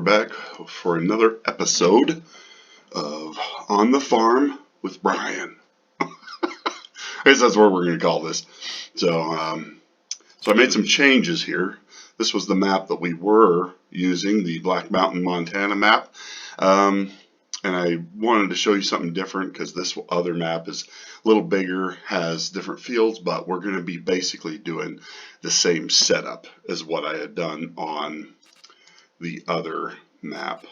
we're back for another episode of On the Farm with Brian. I guess that's what we're going to call this. So I made some changes here. This was the map that we were using, the Black Mountain, Montana map. And I wanted to show you something different because this other map is a little bigger, has different fields, but we're going to be basically doing the same setup as what I had done on the other map.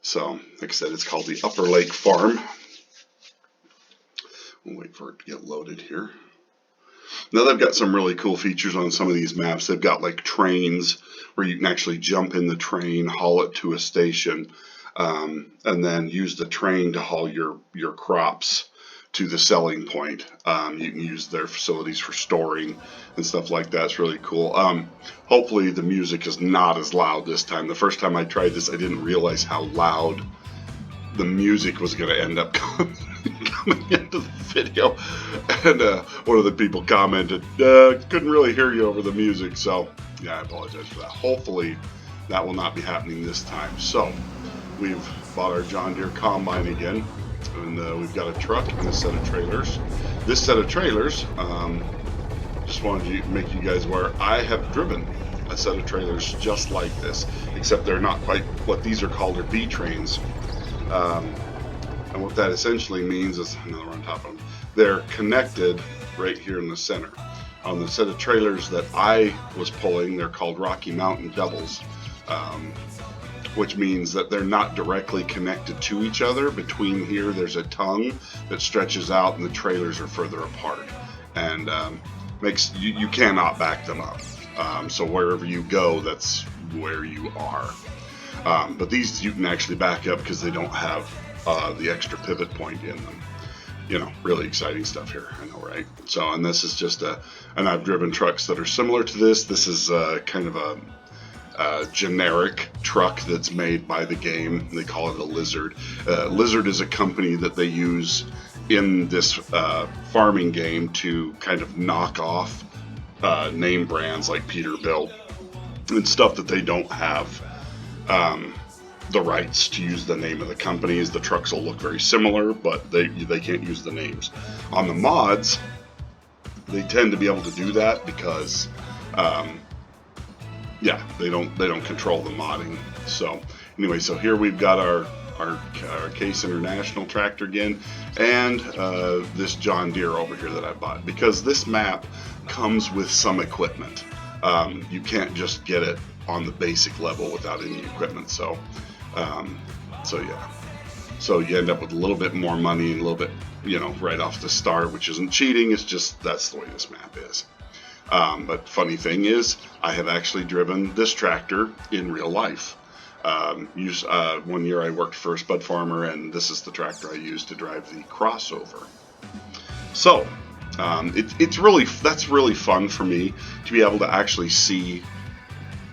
So, like I said, it's called the Upper Lake Farm. We'll wait for it to get loaded here. Now they've got some really cool features on some of these maps. They've got like trains where you can actually jump in the train, haul it to a station, and then use the train to haul your crops to the selling point. You can use their facilities for storing and stuff like that. It's really cool. Hopefully the music is not as loud this time. The first time I tried this, I didn't realize how loud the music was going to end up coming into the video. And one of the people commented, couldn't really hear you over the music. So yeah, I apologize for that. Hopefully that will not be happening this time. So we've bought our John Deere combine again, and we've got a truck and a set of trailers. This set of trailers, just wanted to make you guys aware, I have driven a set of trailers just like this, except they're not quite what these are called, are B trains. And what that essentially means is, another on top of them, they're connected right here in the center. On the set of trailers that I was pulling, they're called Rocky Mountain doubles. Which means that they're not directly connected to each other. Between here, there's a tongue that stretches out, and the trailers are further apart, and makes you cannot back them up. So wherever you go, that's where you are. But these you can actually back up because they don't have the extra pivot point in them. You know, really exciting stuff here. I know, right? So, and this is just and I've driven trucks that are similar to this. This is kind of a generic truck that's made by the game. They call it a Lizard. Lizard is a company that they use in this farming game to kind of knock off name brands like Peterbilt and stuff that they don't have the rights to use the name of the companies. The trucks will look very similar, but they can't use the names. On the mods, they tend to be able to do that because yeah, they don't control the modding. So anyway, so here we've got our Case International tractor again, and this John Deere over here that I bought, because this map comes with some equipment. You can't just get it on the basic level without any equipment. So yeah, so you end up with a little bit more money and a little bit, you know, right off the start, which isn't cheating. It's just that's the way this map is. But funny thing is, I have actually driven this tractor in real life. One year I worked for a spud farmer, and this is the tractor I used to drive the crossover. So that's really fun for me to be able to actually see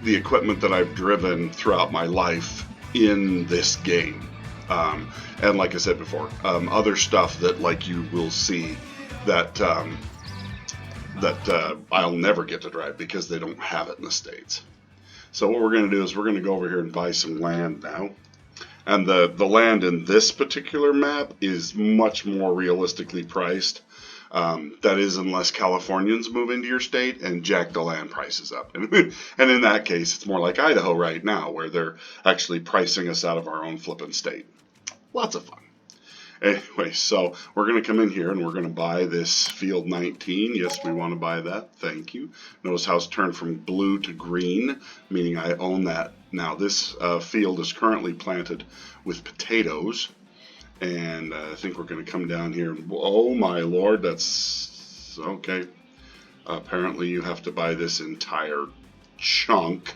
the equipment that I've driven throughout my life in this game. And like I said before, other stuff that like you will see that I'll never get to drive because they don't have it in the States. So what we're going to do is we're going to go over here and buy some land now. And the land in this particular map is much more realistically priced. That is, unless Californians move into your state and jack the land prices up. And in that case, it's more like Idaho right now, where they're actually pricing us out of our own flippin' state. Lots of fun. Anyway, so we're going to come in here and we're going to buy this field 19. Yes, we want to buy that. Thank you. Notice how it's turned from blue to green, meaning I own that. Now, this field is currently planted with potatoes. And I think we're going to come down here. Oh, my Lord, that's okay. Apparently, you have to buy this entire chunk.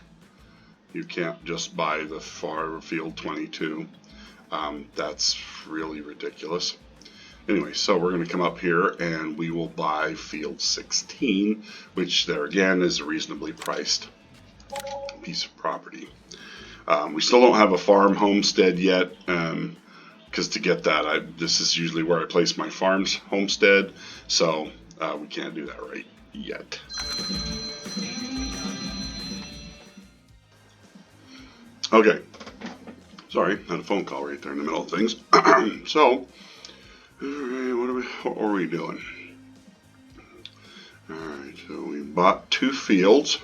You can't just buy the far field 22. That's really ridiculous. Anyway, so we're going to come up here and we will buy field 16, which there again is a reasonably priced piece of property. We still don't have a farm homestead yet, because to get that, this is usually where I place my farm's homestead, so we can't do that right yet. Okay, sorry, had a phone call right there in the middle of things. So, alright, what are we doing? Alright, so we bought 2 fields.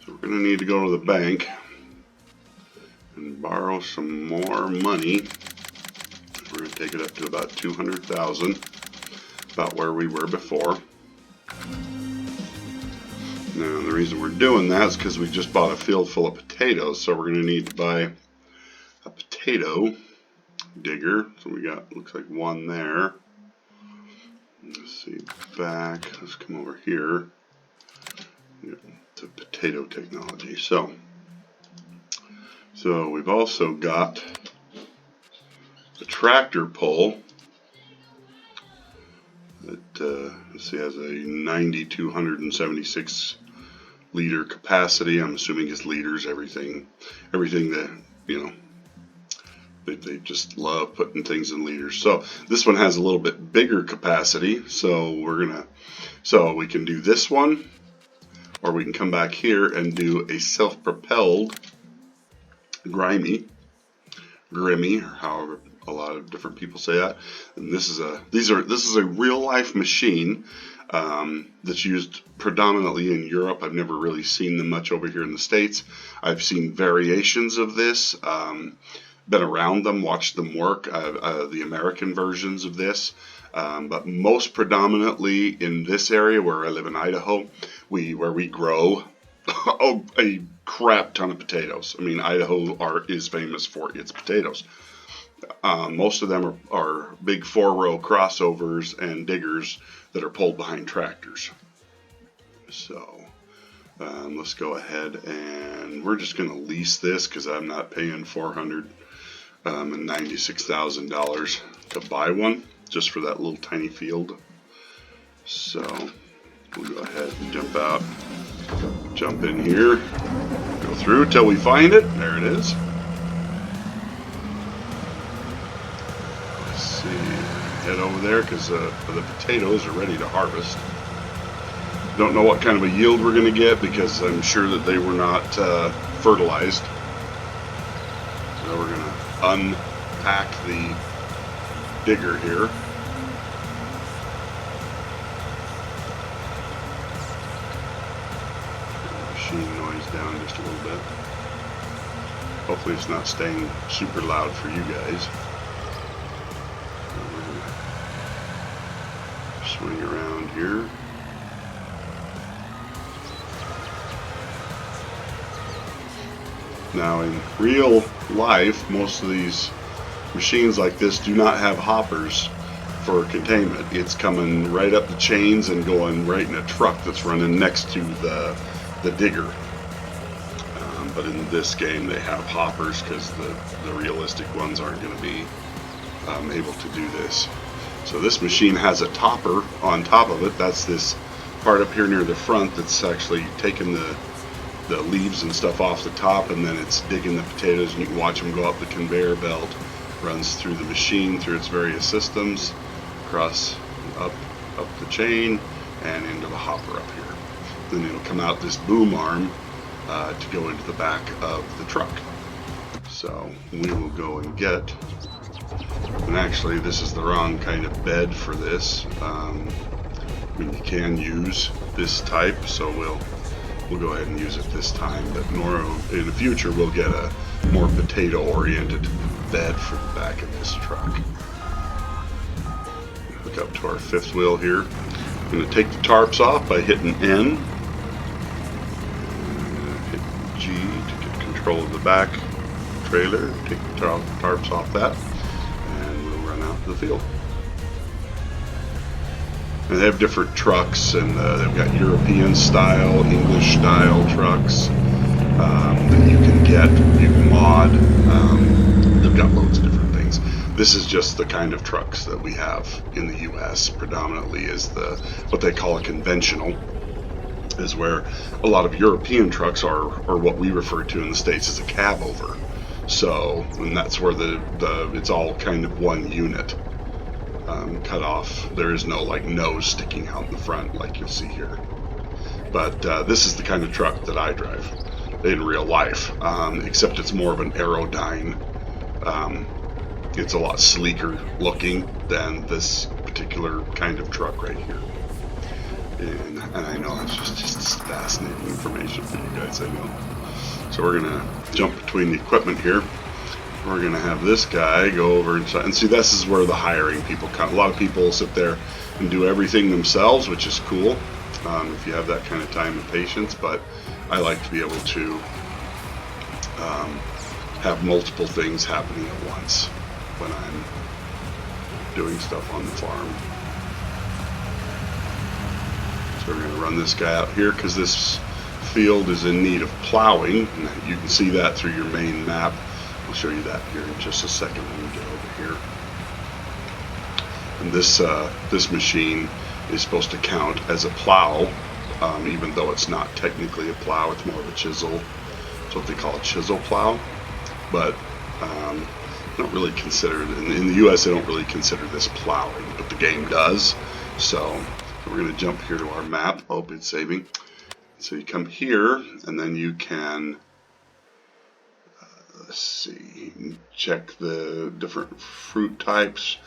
So we're going to need to go to the bank and borrow some more money. We're going to take it up to about 200,000, about where we were before. Now the reason we're doing that is because we just bought a field full of potatoes, so we're going to need to buy a potato digger. So we got, looks like one there. Let's see, back, let's come over here to potato technology. So we've also got a tractor pull that let's see, has a 9,276 liter capacity. I'm assuming it's liters, everything that, you know, they just love putting things in liters. So this one has a little bit bigger capacity, so we can do this one, or we can come back here and do a self-propelled Grimmy, or however a lot of different people say that. And this is a real life machine that's used predominantly in Europe. I've never really seen them much over here in the States. I've seen variations of this, been around them, watched them work, the American versions of this. But most predominantly in this area where I live in Idaho, where we grow a crap ton of potatoes. I mean, Idaho is famous for its potatoes. Most of them are big 4-row crossovers and diggers that are pulled behind tractors. So let's go ahead, and we're just going to lease this because I'm not paying $496,000 to buy one just for that little tiny field. So we'll go ahead and jump in here, go through till we find it. There it is. Let's see, head over there because the potatoes are ready to harvest. Don't know what kind of a yield we're going to get because I'm sure that they were not fertilized. So we're going to unpack the digger here. Machine noise down just a little bit. Hopefully it's not staying super loud for you guys. Swing around here. Now in real life, most of these machines like this do not have hoppers for containment. It's coming right up the chains and going right in a truck that's running next to the digger. But in this game they have hoppers because the realistic ones aren't going to be able to do this. So this machine has a topper on top of it. That's this part up here near the front that's actually taking the leaves and stuff off the top, and then it's digging the potatoes, and you can watch them go up the conveyor belt. Runs through the machine, through its various systems, across up the chain, and into the hopper up here. Then it'll come out this boom arm to go into the back of the truck. So we will go and get, and actually this is the wrong kind of bed for this. I mean, you can use this type, so we'll go ahead and use it this time, but in the future we'll get a more potato-oriented bed for the back of this truck. Hook up to our 5th wheel here. I'm going to take the tarps off by hitting N. Hit G to get control of the back trailer. Take the tarps off that, and we'll run out to the field. And they have different trucks, and they've got European style, English style trucks that you can get, you can mod. They've got loads of different things. This is just the kind of trucks that we have in the US predominantly, is what they call a conventional, is where a lot of European trucks are what we refer to in the States as a cab over. So, and that's where it's all kind of one unit. Cut off. There is no like nose sticking out in the front like you'll see here. But this is the kind of truck that I drive. in real life, except it's more of an Aerodyne. It's a lot sleeker looking than this particular kind of truck right here. And I know it's just fascinating information for you guys, I know. So we're going to jump between the equipment here. We're going to have this guy go over and see, this is where the hiring people come. A lot of people sit there and do everything themselves, which is cool if you have that kind of time and patience, but I like to be able to have multiple things happening at once when I'm doing stuff on the farm. So we're going to run this guy out here because this field is in need of plowing, and you can see that through your main map. I'll show you that here in just a second when we get over here. And this machine is supposed to count as a plow, even though it's not technically a plow. It's more of a chisel. It's what they call a chisel plow, but don't really consider it in the U.S. They don't really consider this plowing, but the game does. So we're going to jump here to our map. Oh, it's saving. So you come here, and then you can let's see. You can check the different fruit types.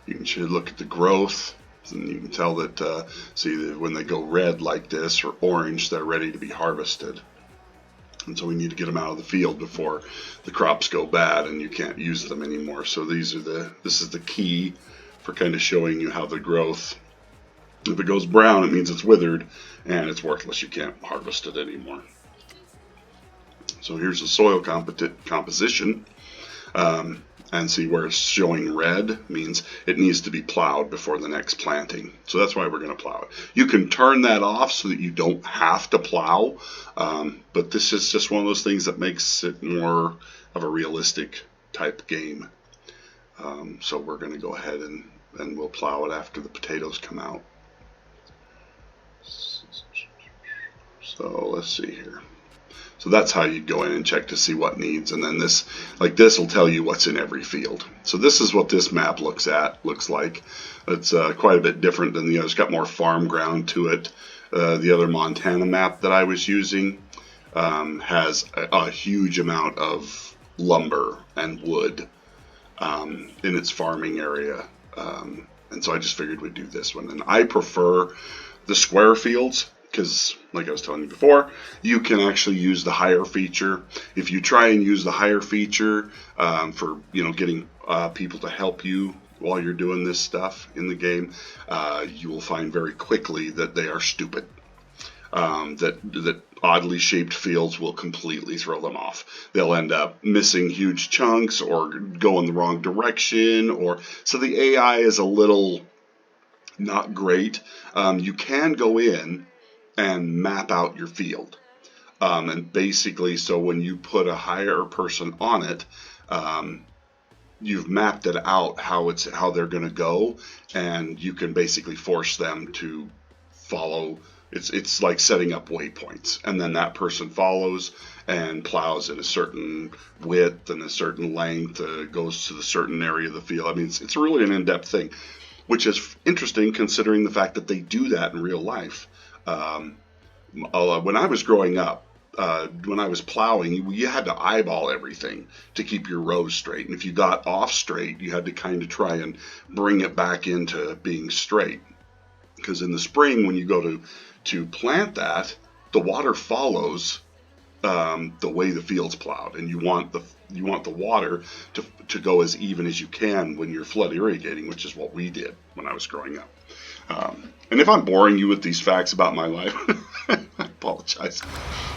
You can look at the growth, and you can tell that see that when they go red like this or orange, they're ready to be harvested. And so we need to get them out of the field before the crops go bad and you can't use them anymore. So this is the key for kind of showing you how the growth. If it goes brown, it means it's withered and it's worthless. You can't harvest it anymore. So here's the soil composition. And see where it's showing red means it needs to be plowed before the next planting. So that's why we're going to plow it. You can turn that off so that you don't have to plow, but this is just one of those things that makes it more of a realistic type game. So we're going to go ahead and we'll plow it after the potatoes come out. So let's see here. So that's how you go in and check to see what needs, and then this will tell you what's in every field. So this is what this map looks like. It's quite a bit different than the other. It's got more farm ground to it. The other Montana map that I was using has a huge amount of lumber and wood in its farming area, and so I just figured we'd do this one. And I prefer the square fields, because like I was telling you before, you can actually use the higher feature. If you try and use the higher feature for getting people to help you while you're doing this stuff in the game, you will find very quickly that they are stupid. That oddly shaped fields will completely throw them off. They'll end up missing huge chunks or go in the wrong direction, so the AI is a little not great. You can go in and map out your field, and basically, so when you put a higher person on it, you've mapped it out how they're going to go, and you can basically force them to follow. It's like setting up waypoints, and then that person follows and plows at a certain width and a certain length, goes to the certain area of the field. I mean, it's really an in-depth thing, which is interesting considering the fact that they do that in real life. When I was growing up, when I was plowing, you had to eyeball everything to keep your rows straight. And if you got off straight, you had to kind of try and bring it back into being straight. Because in the spring, when you go to plant that, the water follows the way the field's plowed, and you want the water to go as even as you can when you're flood irrigating, which is what we did when I was growing up. And if I'm boring you with these facts about my life, I apologize.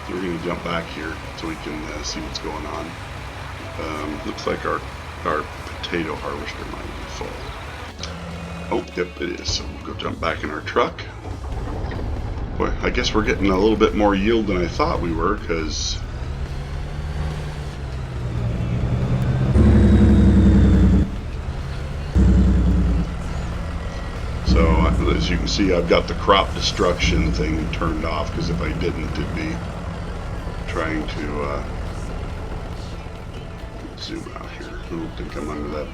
We're going to jump back here so we can see what's going on. Looks like our potato harvester might be full. Oh, yep, it is. So we'll go jump back in our truck. Boy, I guess we're getting a little bit more yield than I thought we were, because as you can see, I've got the crop destruction thing turned off, because if I didn't, it'd be trying to zoom out here. I don't think I'm under that.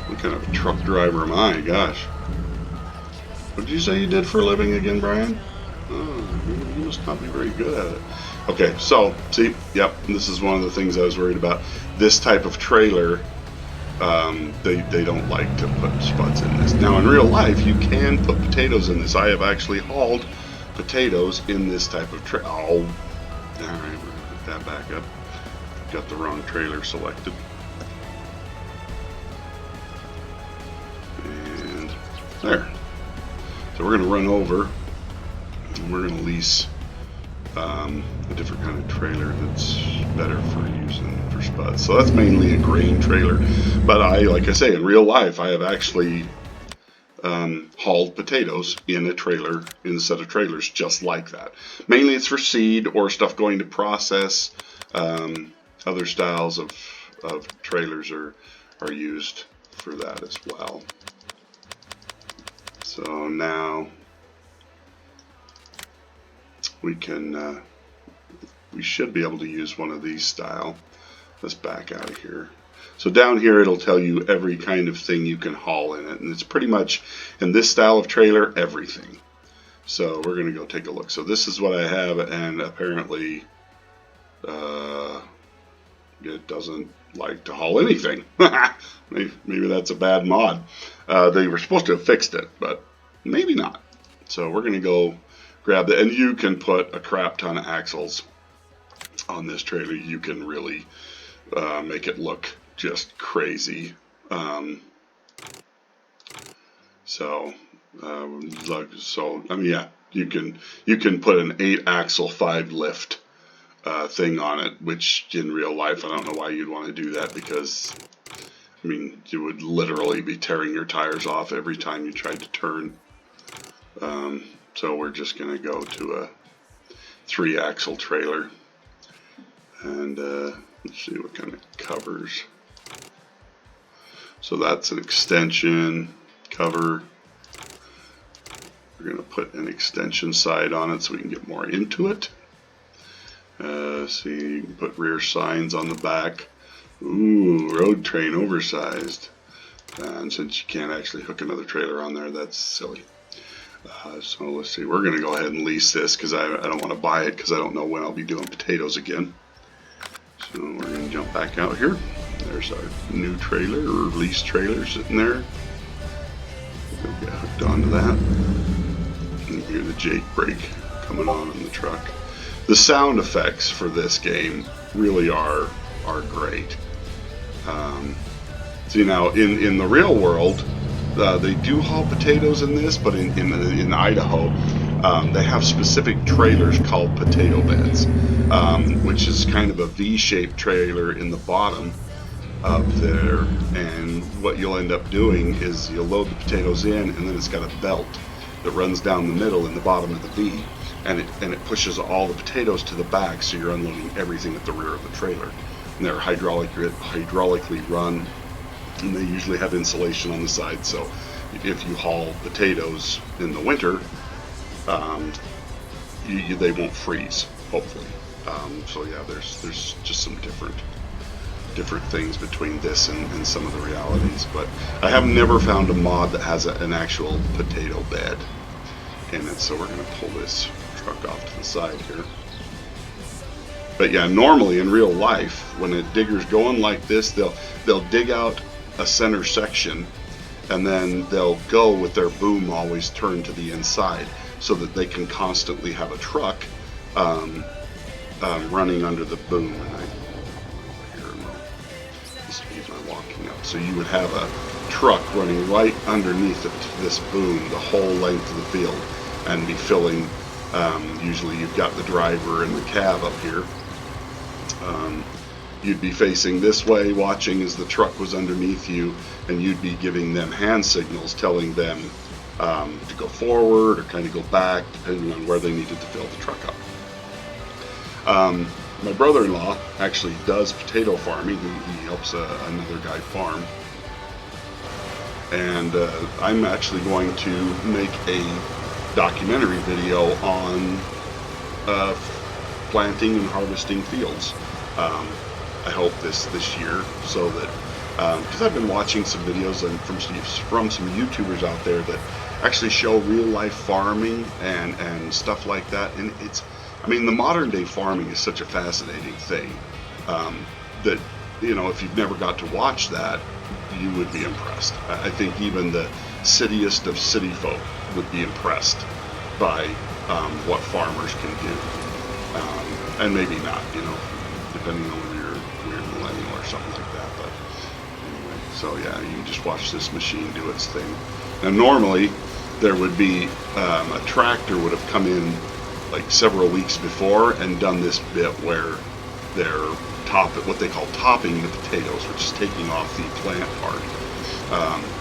What kind of a truck driver am I? Gosh. What did you say you did for a living again, Brian? Oh, you must not be very good at it. Okay, so see, yep, this is one of the things I was worried about. This type of trailer, they don't like to put spuds in this. Now in real life, you can put potatoes in this. I have actually hauled potatoes in this type of trailer. Oh, all right, we're gonna put that back up. Got the wrong trailer selected. And there. So we're gonna run over, and we're gonna lease a different kind of trailer that's better for using for spuds. So that's mainly a grain trailer, but like I say, in real life, I have actually hauled potatoes in a trailer, in a set of trailers just like that. Mainly it's for seed or stuff going to process. Other styles of trailers are used for that as well. So now we can we should be able to use one of these style. Let's back out of here. So down here it'll tell you every kind of thing you can haul in it, and it's pretty much in this style of trailer everything. So we're gonna go take a look. So this is what I have, and apparently it doesn't like to haul anything. Maybe that's a bad mod. They were supposed to have fixed it, but maybe not. So we're gonna go grab it, and you can put a crap ton of axles on this trailer. You can really make it look just crazy. So I mean, yeah, you can put an 8-axle 5-lift thing on it, which in real life I don't know why you'd want to do that, because I mean you would literally be tearing your tires off every time you tried to turn. So we're just gonna go to a 3-axle trailer, and let's see what kind of covers. So that's an extension cover. We're going to put an extension side on it so we can get more into it. See, you can put rear signs on the back. Ooh, road train oversized. And since you can't actually hook another trailer on there, that's silly. So let's see, we're going to go ahead and lease this because I don't want to buy it, because I don't know when I'll be doing potatoes again. So we're going to jump back out here. There's our new trailer, or lease trailer, sitting there. We'll get hooked onto that. And hear the Jake brake coming on in the truck. The sound effects for this game really are great. See, now in the real world, they do haul potatoes in this, but in Idaho, they have specific trailers called potato beds, which is kind of a V-shaped trailer in the bottom up there, and what you'll end up doing is you'll load the potatoes in, and then it's got a belt that runs down the middle in the bottom of the V, and it pushes all the potatoes to the back, so you're unloading everything at the rear of the trailer. And they're hydraulically run, and they usually have insulation on the side, so if you haul potatoes in the winter, they won't freeze, hopefully. So yeah, there's just some different things between this and some of the realities, but I have never found a mod that has an actual potato bed in it. So we're going to pull this truck off to the side here. But yeah, normally in real life, when a digger's going like this, they'll dig out a center section, and then they'll go with their boom always turned to the inside, so that they can constantly have a truck running under the boom. And speed I'm walking up. So you would have a truck running right underneath this boom the whole length of the field, and be filling. Usually you've got the driver and the cab up here. You'd be facing this way, watching as the truck was underneath you, and you'd be giving them hand signals telling them to go forward or kind of go back, depending on where they needed to fill the truck up. My brother-in-law actually does potato farming. He helps another guy farm. And I'm actually going to make a documentary video on planting and harvesting fields. I hope this year, so that because I've been watching some videos from some YouTubers out there that actually show real life farming and stuff like that, and I mean, the modern day farming is such a fascinating thing that, you know, if you've never got to watch that, you would be impressed. I think even the cityest of city folk would be impressed by what farmers can do. And maybe not, you know, depending on whether you're a millennial or something like that. But anyway, so yeah, you just watch this machine do its thing. Now normally there would be a tractor would have come in like several weeks before and done this bit where they're what they call topping the potatoes, which is taking off the plant part.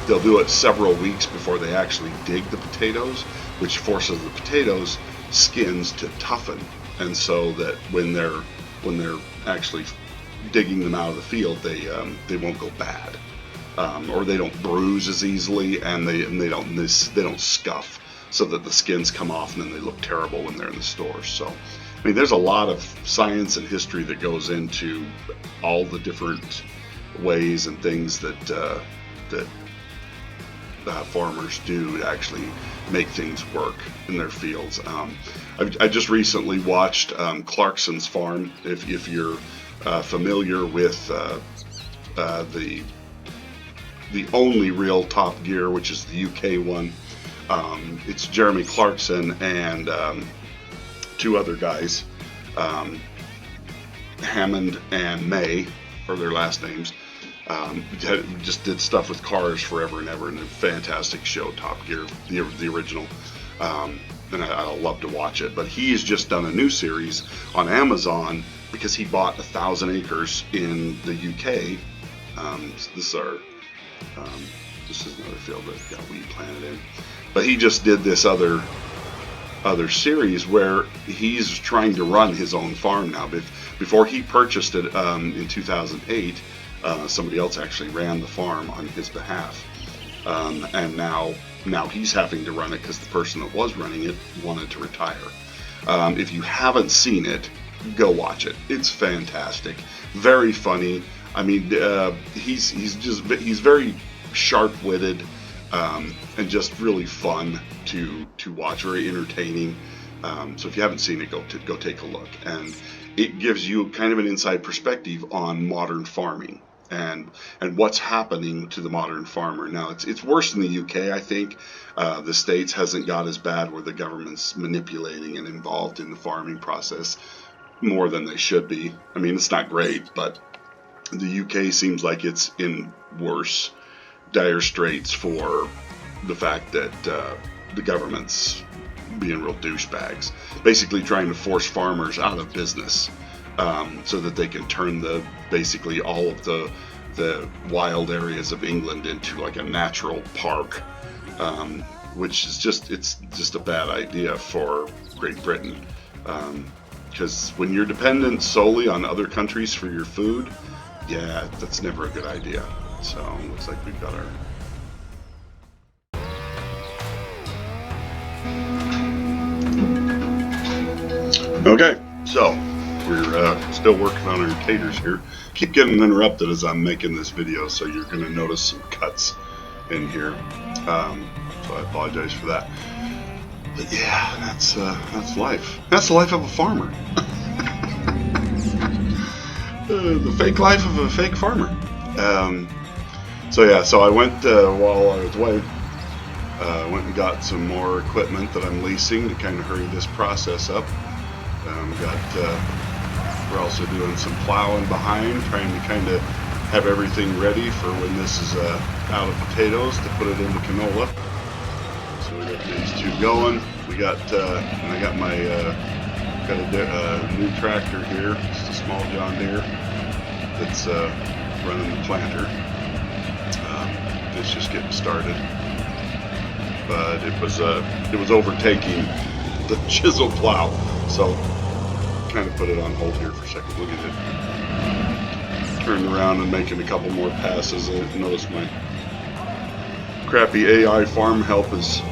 They'll do it several weeks before they actually dig the potatoes, which forces the potatoes skins to toughen, and so that when they're actually digging them out of the field, they won't go bad, or they don't bruise as easily, and they don't scuff, so that the skins come off and then they look terrible when they're in the stores. So I mean, there's a lot of science and history that goes into all the different ways and things that farmers do to actually make things work in their fields. I just recently watched Clarkson's Farm. If you're familiar with the only real Top Gear, which is the UK one, it's Jeremy Clarkson and two other guys, Hammond and May are their last names. Just did stuff with cars forever and ever, and a fantastic show, Top Gear, the original. And I love to watch it. But he's just done a new series on Amazon because he bought 1,000 acres in the UK. So this is another field that got wheat planted in. But he just did this other series where he's trying to run his own farm now. Before he purchased it in 2008, somebody else actually ran the farm on his behalf, and now he's having to run it because the person that was running it wanted to retire. If you haven't seen it, go watch it. It's fantastic, very funny. I mean, he's very sharp-witted. And just really fun to watch, very entertaining. So if you haven't seen it, go take a look, and it gives you kind of an inside perspective on modern farming and what's happening to the modern farmer. Now it's worse in the UK, I think. The States hasn't got as bad, where the government's manipulating and involved in the farming process more than they should be. I mean, it's not great, but the UK seems like it's in worse dire straits for the fact that the government's being real douchebags, basically trying to force farmers out of business, so that they can turn basically all of the wild areas of England into like a natural park, which is just a bad idea for Great Britain, because when you're dependent solely on other countries for your food, yeah, that's never a good idea. So looks like we've got our okay. So we're still working on our taters here. Keep getting interrupted as I'm making this video, so you're going to notice some cuts in here. So I apologize for that. But yeah, that's life. That's the life of a farmer. The fake life of a fake farmer. So I went, while I was away, went and got some more equipment that I'm leasing to kind of hurry this process up. We're also doing some plowing behind, trying to kind of have everything ready for when this is out of potatoes to put it into canola. So we got these two going. We got, and I got my, got a new tractor here, just a small John Deere that's running the planter. It's just getting started, but it was overtaking the chisel plow, so kind of put it on hold here for a second. Look at it, turned around and making a couple more passes. Notice my crappy AI farm help is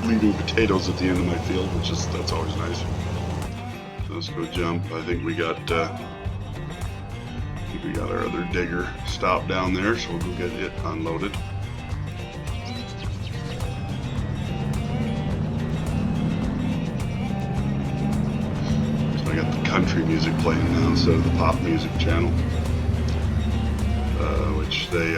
leaving potatoes at the end of my field, that's always nice. So let's go jump. I think we got our other digger stopped down there, so we'll go get it unloaded. country music playing now instead of the pop music channel, which they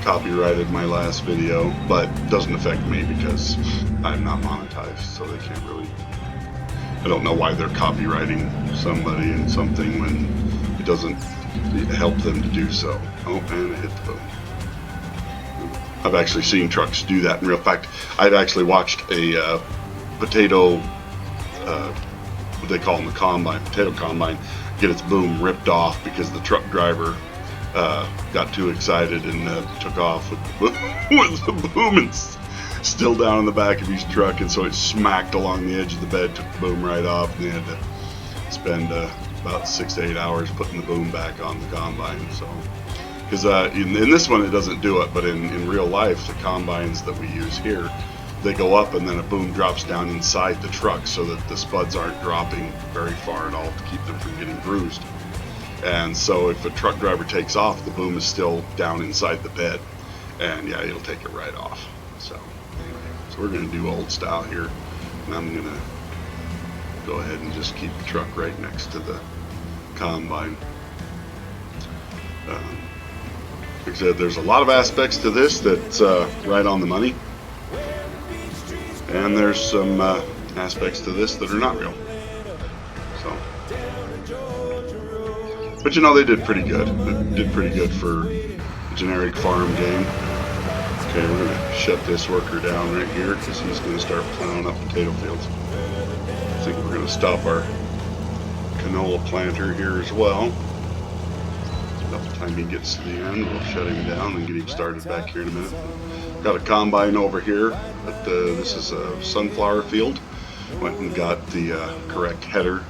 copyrighted my last video, but doesn't affect me because I'm not monetized, so they can't really. I don't know why they're copyrighting somebody and something when it doesn't help them to do so. Oh, and I hit the boom. I've actually seen trucks do that in real fact. I've actually watched a potato, what they call them, the combine, potato combine, get its boom ripped off because the truck driver got too excited and took off with the boom and still down in the back of his truck, and so it smacked along the edge of the bed, took the boom right off, and they had to spend about 6 to 8 hours putting the boom back on the combine. So, because in this one it doesn't do it, but in real life, the combines that we use here, they go up and then a boom drops down inside the truck so that the spuds aren't dropping very far at all to keep them from getting bruised. And so if a truck driver takes off, the boom is still down inside the bed, and yeah, it'll take it right off. So anyway, so we're going to do old style here, and I'm going to go ahead and just keep the truck right next to the combine. Like I said, there's a lot of aspects to this that's right on the money, and there's some aspects to this that are not real. So, but you know, they did pretty good. They did pretty good for a generic farm game. Okay, we're going to shut this worker down right here because he's going to start plowing up potato fields. I think we're going to stop our canola planter here as well. By the time he gets to the end, we'll shut him down and get him started back here in a minute. Got a combine over here, but this is a sunflower field. Went and got the correct header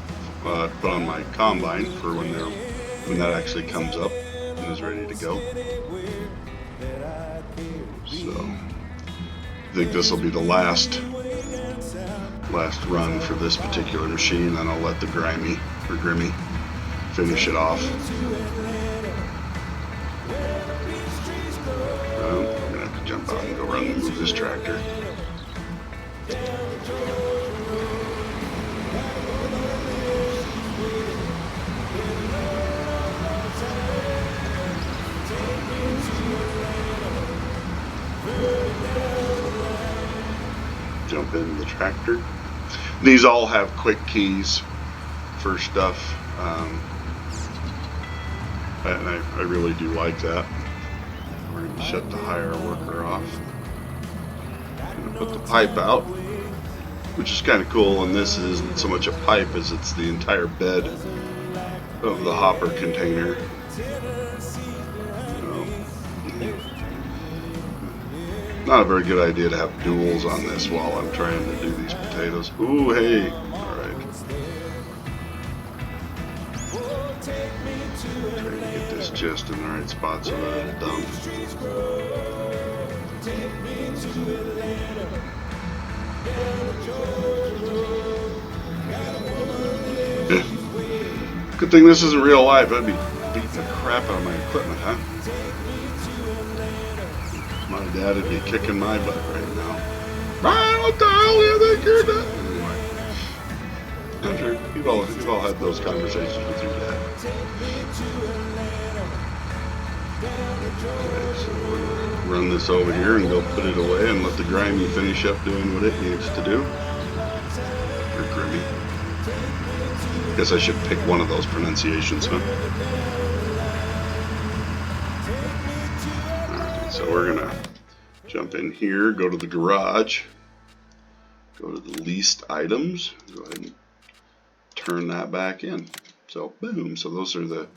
put on my combine for when that actually comes up and is ready to go. So I think this will be the last run for this particular machine, and I'll let the Grimmy finish it off. I'm gonna have to jump out and go run and move this tractor. Jump into the tractor. These all have quick keys for stuff, and I really do like that. We're going to shut the hire worker off. I'm going to put the pipe out, which is kind of cool, and this isn't so much a pipe as it's the entire bed of the hopper container. Not a very good idea to have duals on this while I'm trying to do these potatoes. Ooh, hey! Alright. Trying to get this just in the right spot so that it'll dump. Good thing this isn't real life. I'd be beating the crap out of my equipment, huh? My dad would be kicking my butt right now. Brian, what the hell do you think you're doing? Anyway, I'm sure you've all had those conversations with your dad. Okay, so we're gonna run this over here and go put it away and let the Grimmy finish up doing what it needs to do. Or Grimmy. Guess I should pick one of those pronunciations, huh? So we're going to jump in here, go to the garage, go to the leased items, go ahead and turn that back in. So boom, so those are the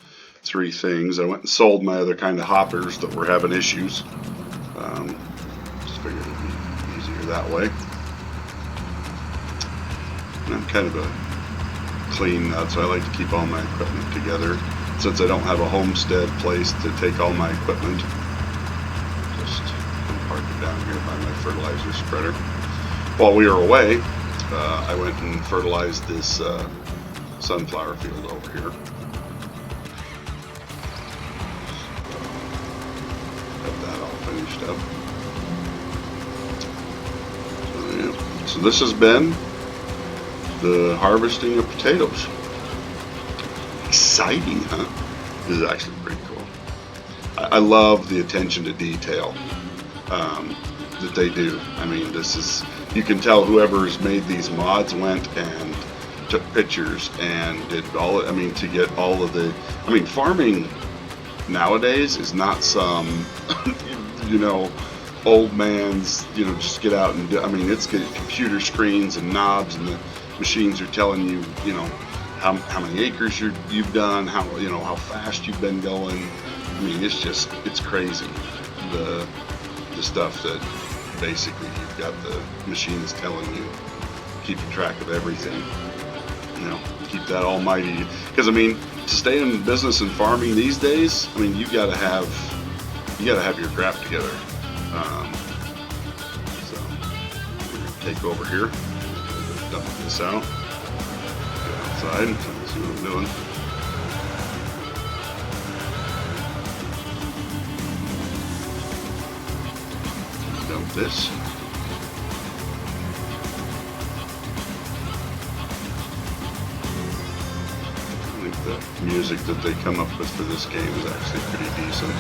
three things. I went and sold my other kind of hoppers that were having issues. Just figured it'd be easier that way. And I'm kind of a clean nut, so I like to keep all my equipment together. Since I don't have a homestead place to take all my equipment, park it down here by my fertilizer spreader. While we were away, I went and fertilized this sunflower field over here. Got that all finished up. So, yeah. So this has been the harvesting of potatoes. exciting, huh? This is actually pretty cool. I love the attention to detail that they do. I mean, this is, you can tell whoever's made these mods went and took pictures and did all, I mean, to get all of the, I mean, farming nowadays is not some, you know, old man's, you know, just get out and do, I mean, it's got computer screens and knobs, and the machines are telling you, you know, how many acres you've done, how, you know, how fast you've been going. I mean, it's just, it's crazy, the stuff that basically you've got the machines telling you, keeping track of everything, you know, keep that almighty, because I mean, to stay in business and farming these days, I mean, you gotta have your crap together. So we're gonna take over here, dump this out, get outside, see what I'm doing. Dump this. I think the music that they come up with for this game is actually pretty decent.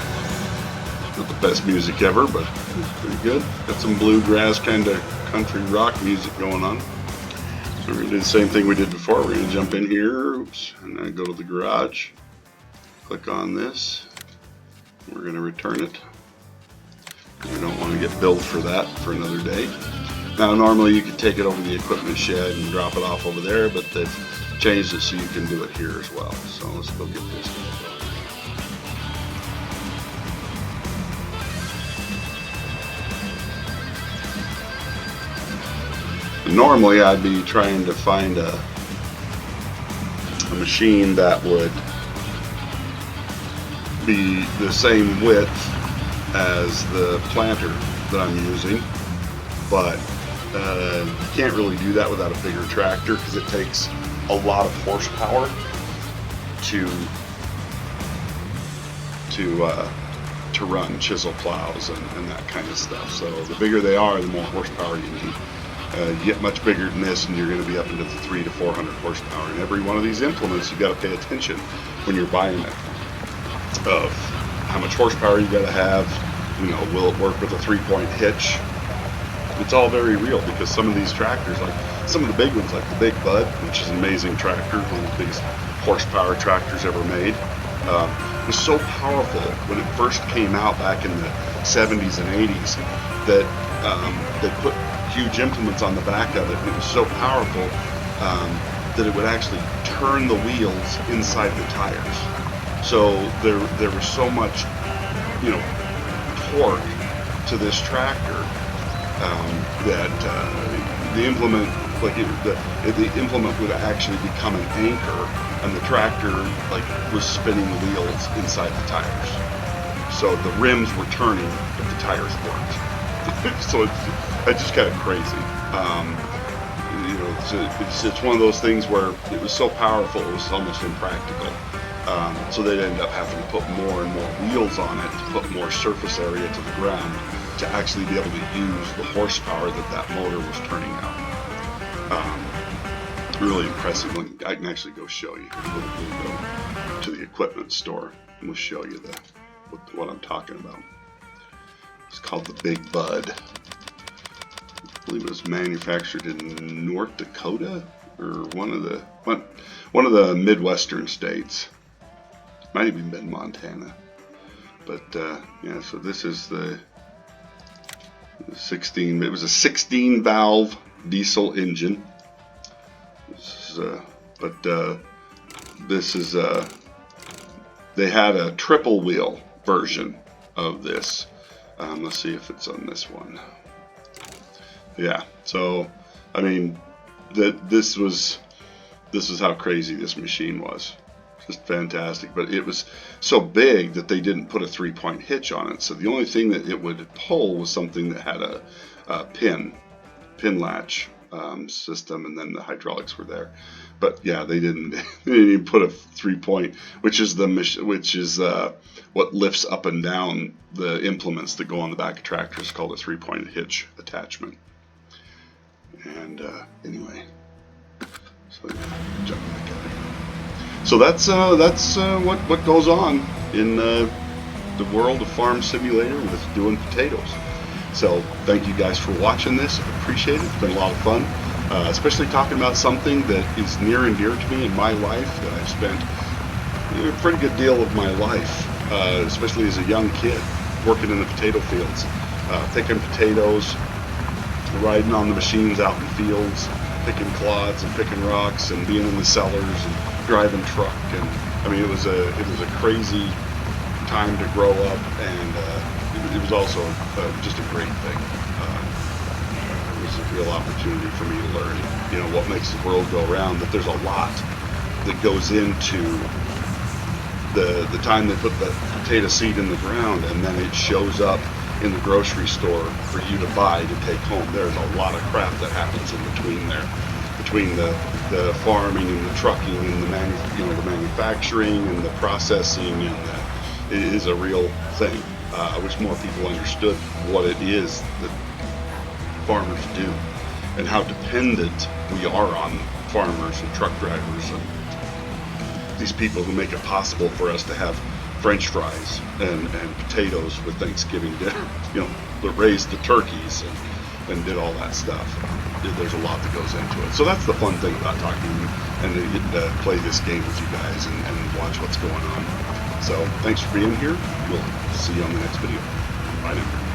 Not the best music ever, but it's pretty good. Got some bluegrass kind of country rock music going on. So we're going to do the same thing we did before. We're going to jump in here, oops, and then go to the garage. Click on this. We're going to return it. We don't want to get billed for that for another day. Now normally you could take it over to the equipment shed and drop it off over there, but they've changed it so you can do it here as well. So let's go get this going. Normally I'd be trying to find a machine that would be the same width as the planter that I'm using, but you can't really do that without a bigger tractor because it takes a lot of horsepower to run chisel plows and that kind of stuff. So the bigger they are, the more horsepower you need. You get much bigger than this and you're going to be up into the 300 to 400 horsepower. And every one of these implements, you got to pay attention when you're buying it of how much horsepower you got to have. You know, will it work with a 3-point hitch? It's all very real because some of these tractors, like some of the big ones, like the Big Bud, which is an amazing tractor, one of the biggest horsepower tractors ever made, was so powerful when it first came out back in the 70s and 80s that they put huge implements on the back of it, and it was so powerful that it would actually turn the wheels inside the tires. So there was so much, you know, torque to this tractor that the implement, like the implement would actually become an anchor, and the tractor like was spinning the wheels inside the tires. So the rims were turning, but the tires weren't. So it's just kind of crazy. You know, it's one of those things where it was so powerful it was almost impractical. So they'd end up having to put more and more wheels on it to put more surface area to the ground to actually be able to use the horsepower that motor was turning out. Really impressive. I can actually go show you. We'll go to the equipment store and we'll show you what I'm talking about. It's called the Big Bud. I believe it was manufactured in North Dakota or one of the Midwestern states. Might have even been Montana. But yeah, so this is the 16. It was a 16 valve diesel engine. This is they had a triple wheel version of this. Let's see if it's on this one. Yeah, so I mean, this is how crazy this machine was. Just fantastic. But it was so big that they didn't put a 3-point hitch on it. So the only thing that it would pull was something that had a pin latch system, and then the hydraulics were there. But yeah, they didn't even put a 3-point, which is what lifts up and down the implements that go on the back of tractors, called a 3-point hitch attachment. And anyway, so yeah, jump back out. So that's what goes on in the world of Farm Simulator with doing potatoes. So thank you guys for watching this. I appreciate it. It's been a lot of fun, especially talking about something that is near and dear to me in my life, that I've spent a pretty good deal of my life, especially as a young kid, working in the potato fields, picking potatoes, riding on the machines out in the fields, picking clods and picking rocks, and being in the cellars and driving truck. And I mean, it was a crazy time to grow up, and it was also just a great thing. It was a real opportunity for me to learn, what makes the world go around. That there's a lot that goes into the time they put the potato seed in the ground, and then it shows up in the grocery store for you to buy to take home. There's a lot of crap that happens in between there, between the farming and the trucking and the manufacturing and the processing, and it is a real thing. I wish more people understood what it is that farmers do and how dependent we are on farmers and truck drivers and these people who make it possible for us to have French fries and potatoes with Thanksgiving dinner, that raised the turkeys and did all that stuff. There's a lot that goes into it. So that's the fun thing about talking and getting to play this game with you guys and watch what's going on. So thanks for being here. We'll see you on the next video. Bye now.